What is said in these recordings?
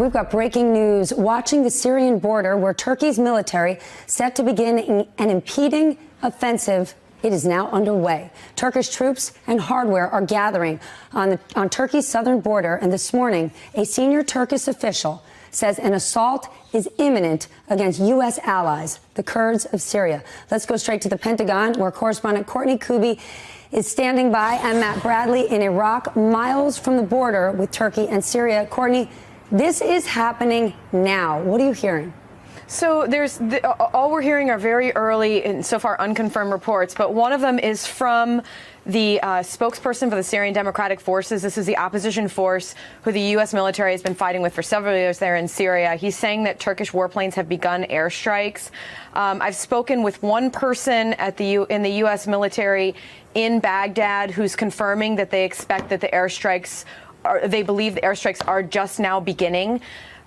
we've got breaking news. Watching the Syrian border where Turkey's military set to begin an impending offensive. It is now underway. Turkish troops and hardware are gathering on Turkey's southern border. And this morning, a senior Turkish official says an assault is imminent against U.S. allies, the Kurds of Syria. Let's go straight to the Pentagon, where correspondent Courtney Kuby is standing by, and Matt Bradley in Iraq, miles from the border with Turkey and Syria. Courtney, this is happening now. What are you hearing? So all we're hearing are very early and so far unconfirmed reports, but one of them is from the spokesperson for the Syrian Democratic Forces. This is the opposition force who the U.S. military has been fighting with for several years there in Syria. He's saying that Turkish warplanes have begun airstrikes. I've spoken with one person in the U.S. military in Baghdad who's confirming that they expect that they believe the airstrikes are just now beginning.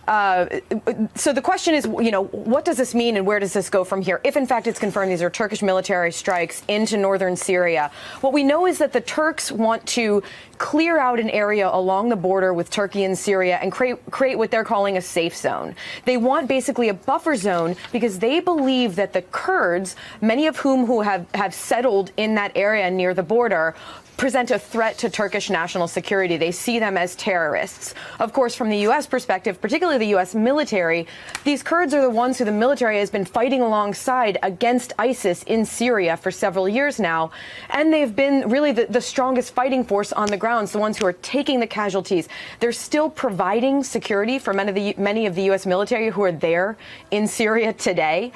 So the question is, what does this mean and where does this go from here? If, in fact, it's confirmed these are Turkish military strikes into northern Syria. What we know is that the Turks want to clear out an area along the border with Turkey and Syria and create what they're calling a safe zone. They want basically a buffer zone because they believe that the Kurds, many of whom have settled in that area near the border, present a threat to Turkish national security. They see them as terrorists. Of course, from the U.S. perspective, particularly the U.S. military, these Kurds are the ones who the military has been fighting alongside against ISIS in Syria for several years now. And they've been really the strongest fighting force on the ground, the ones who are taking the casualties. They're still providing security for many of the U.S. military who are there in Syria today.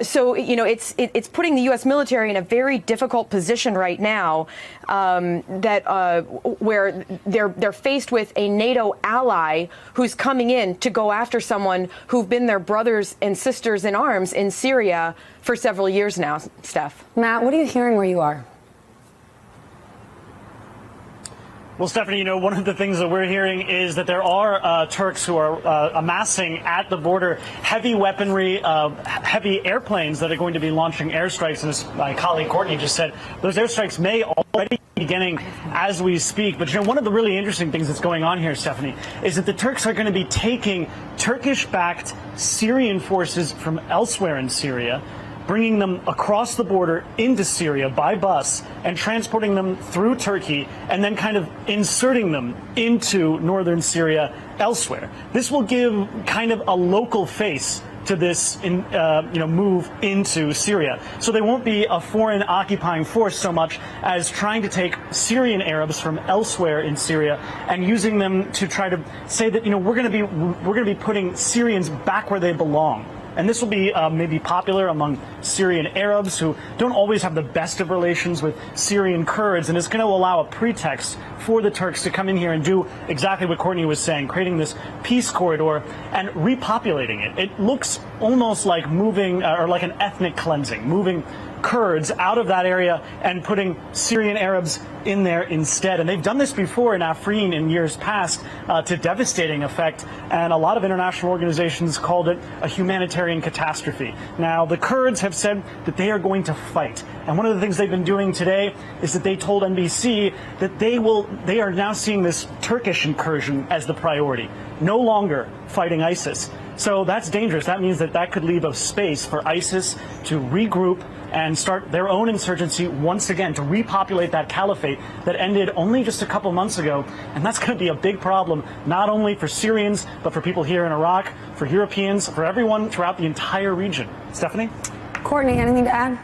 So, it's putting the U.S. military in a very difficult position right now, where they're faced with a NATO ally who's coming in to go after someone who've been their brothers and sisters in arms in Syria for several years now. Steph. Matt, what are you hearing where you are? Well, Stephanie, one of the things that we're hearing is that there are Turks who are amassing at the border heavy weaponry, heavy airplanes that are going to be launching airstrikes. And as my colleague Courtney just said, those airstrikes may already be beginning as we speak. But one of the really interesting things that's going on here, Stephanie, is that the Turks are going to be taking Turkish-backed Syrian forces from elsewhere in Syria, bringing them across the border into Syria by bus and transporting them through Turkey and then kind of inserting them into northern Syria elsewhere. This will give kind of a local face to this move into Syria. So they won't be a foreign occupying force so much as trying to take Syrian Arabs from elsewhere in Syria and using them to try to say that, we're going to be putting Syrians back where they belong. And this will be maybe popular among Syrian Arabs who don't always have the best of relations with Syrian Kurds, and it's going to allow a pretext for the Turks to come in here and do exactly what Courtney was saying, creating this peace corridor and repopulating it. It looks almost like moving or like an ethnic cleansing, moving Kurds out of that area and putting Syrian Arabs in there instead. And they've done this before in Afrin in years past to devastating effect. And a lot of international organizations called it a humanitarian catastrophe. Now, the Kurds have said that they are going to fight. And one of the things they've been doing today is that they told NBC that they are now seeing this Turkish incursion as the priority, no longer fighting ISIS. So that's dangerous. That means that could leave a space for ISIS to regroup and start their own insurgency once again, to repopulate that caliphate that ended only just a couple months ago. And that's going to be a big problem, not only for Syrians, but for people here in Iraq, for Europeans, for everyone throughout the entire region. Stephanie? Courtney, anything to add?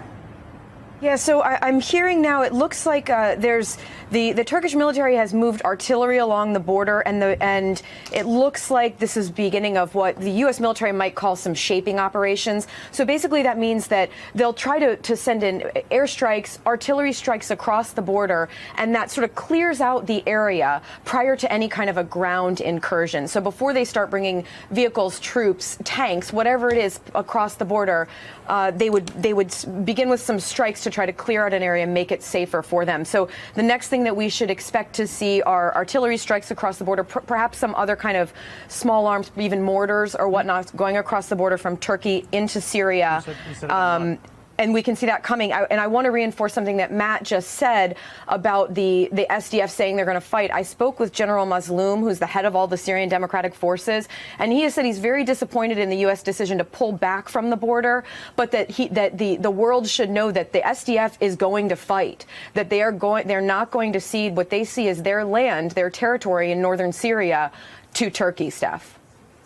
Yeah, so I'm hearing now it looks like there's the Turkish military has moved artillery along the border, and it looks like this is beginning of what the U.S. military might call some shaping operations. So basically that means that they'll try to send in airstrikes, artillery strikes across the border, and that sort of clears out the area prior to any kind of a ground incursion. So before they start bringing vehicles, troops, tanks, whatever it is across the border, they would begin with some strikes to try to clear out an area and make it safer for them. So the next thing that we should expect to see are artillery strikes across the border, perhaps some other kind of small arms, even mortars or whatnot, going across the border from Turkey into Syria. And we can see that coming. And I want to reinforce something that Matt just said about the SDF saying they're going to fight. I spoke with General Mazloum, who's the head of all the Syrian Democratic Forces, and he has said he's very disappointed in the U.S. decision to pull back from the border, but that the world should know that the SDF is going to fight, that they're not going to cede what they see as their land, their territory in northern Syria to Turkey, Steph.